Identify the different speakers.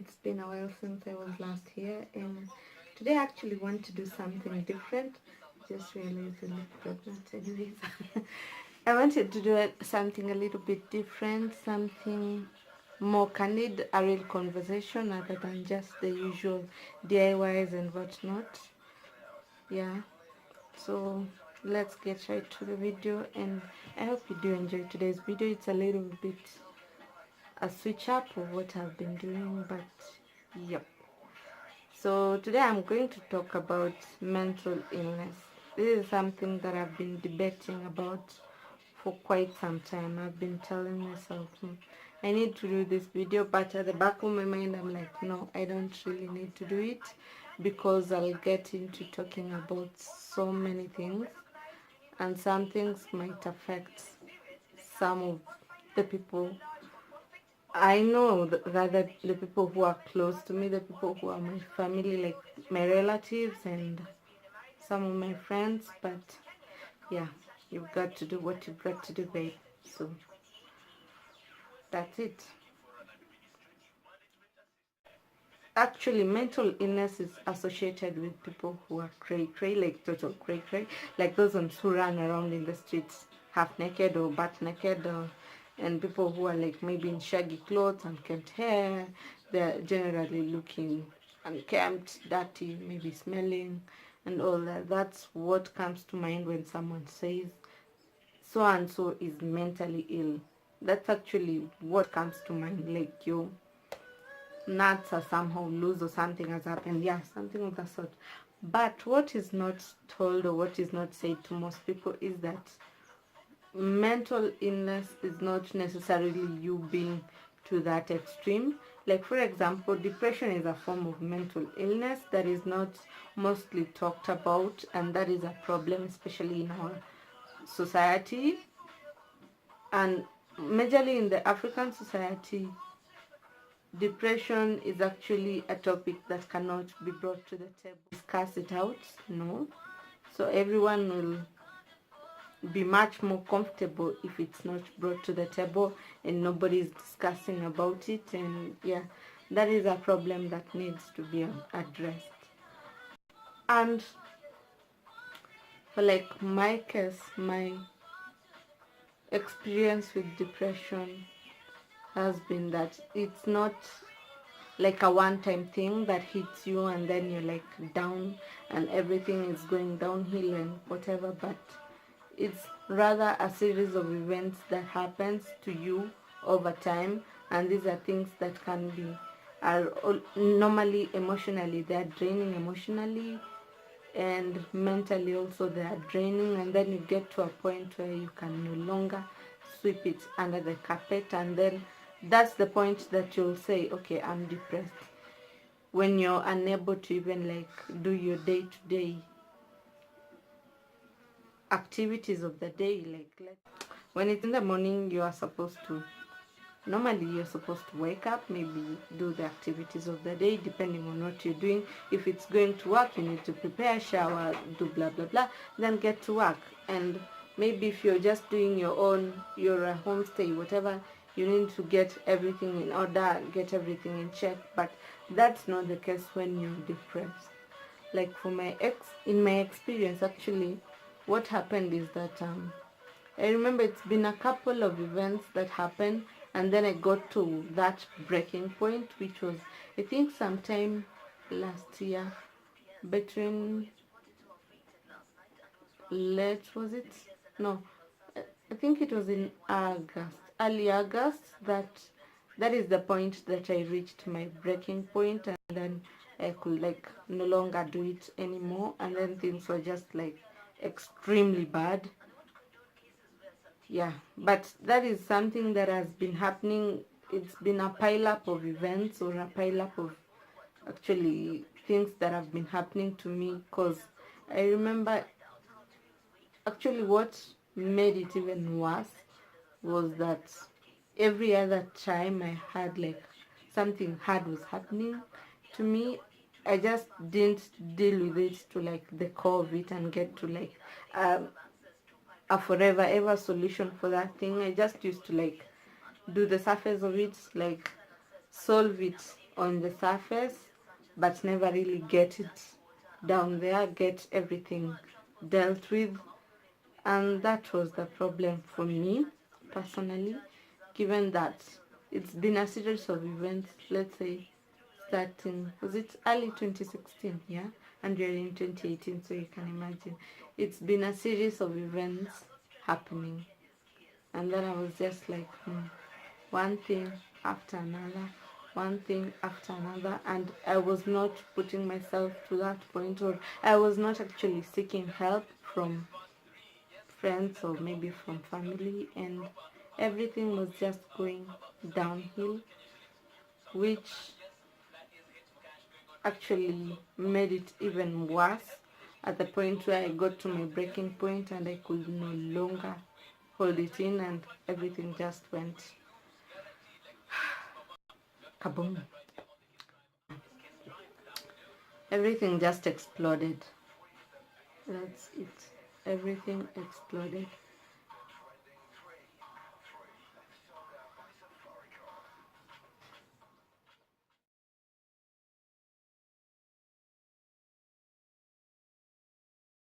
Speaker 1: It's been a while since I was last here, and today I actually want to do something different. Just realized I look pregnant anyways. I wanted to do something a little bit different, something more candid, a real conversation other than just the usual DIYs and whatnot. Yeah, so let's get right to the video, and I hope you do enjoy today's video. It's a little bit a switch up of what I've been doing, but yep. So today I'm going to talk about mental illness. This is something that I've been debating about for quite some time. I've been telling myself, I need to do this video, but at the back of my mind I'm like, no, I don't really need to do it, because I'll get into talking about so many things, and some things might affect some of the people I know, rather the people who are close to me, the people who are my family, like my relatives and some of my friends. But yeah, you've got to do what you've got to do, babe. So that's it. Actually, mental illness is associated with people who are cray-cray, like total cray-cray, like those ones who run around in the streets half naked or butt naked, and people who are like maybe in shaggy clothes, unkempt hair. They're generally looking unkempt, dirty, maybe smelling, and all that. That's what comes to mind when someone says so and so is mentally ill. That's actually what comes to mind, like you nuts are somehow loose or something has happened. Yeah, something of that sort. But what is not told or what is not said to most people is that mental illness is not necessarily you being to that extreme. Like, for example, depression is a form of mental illness that is not mostly talked about, and that is a problem, especially in our society, and majorly in the African society. Depression is actually a topic that cannot be brought to the table. Discuss it out, no. So everyone will be much more comfortable if it's not brought to the table and nobody is discussing about it. And yeah, that is a problem that needs to be addressed. And for like my case, my experience with depression has been that it's not like a one-time thing that hits you and then you're like down and everything is going downhill and whatever, but it's rather a series of events that happens to you over time, and these are things that can be are normally emotionally, they are draining emotionally, and mentally also they are draining, and then you get to a point where you can no longer sweep it under the carpet, and then that's the point that you'll say, okay, I'm depressed, when you're unable to even like do your day-to-day activities of the day. Like when it's in the morning, you are supposed to normally you're supposed to wake up, maybe do the activities of the day depending on what you're doing. If it's going to work, you need to prepare, shower, do blah blah blah, then get to work. And maybe if you're just doing your homestay, whatever, you need to get everything in order, get everything in check. But that's not the case when you're depressed. Like for in my experience, actually what happened is that I remember it's been a couple of events that happened, and then I got to that breaking point, which was, I think, sometime last year, between late, was it? No, I think it was in August, early August, that is the point that I reached my breaking point, and then I could like no longer do it anymore, and then things were just like extremely bad. Yeah, but that is something that has been happening. It's been a pile up of events, or a pile up of actually things that have been happening to me, because I remember actually what made it even worse was that every other time I had like something hard was happening to me, I just didn't deal with it to like the core of it and get to like a forever ever solution for that thing. I just used to like do the surface of it, like solve it on the surface, but never really get it down there, get everything dealt with. And that was the problem for me personally, given that it's been a series of events, let's say starting, was it early 2016? Yeah, and we're in 2018, so you can imagine it's been a series of events happening. And then I was just like, one thing after another, one thing after another, and I was not putting myself to that point, or I was not actually seeking help from friends or maybe from family, and everything was just going downhill, which actually made it even worse at the point where I got to my breaking point and I could no longer hold it in, and everything just went kaboom. Everything just exploded. That's it. Everything exploded.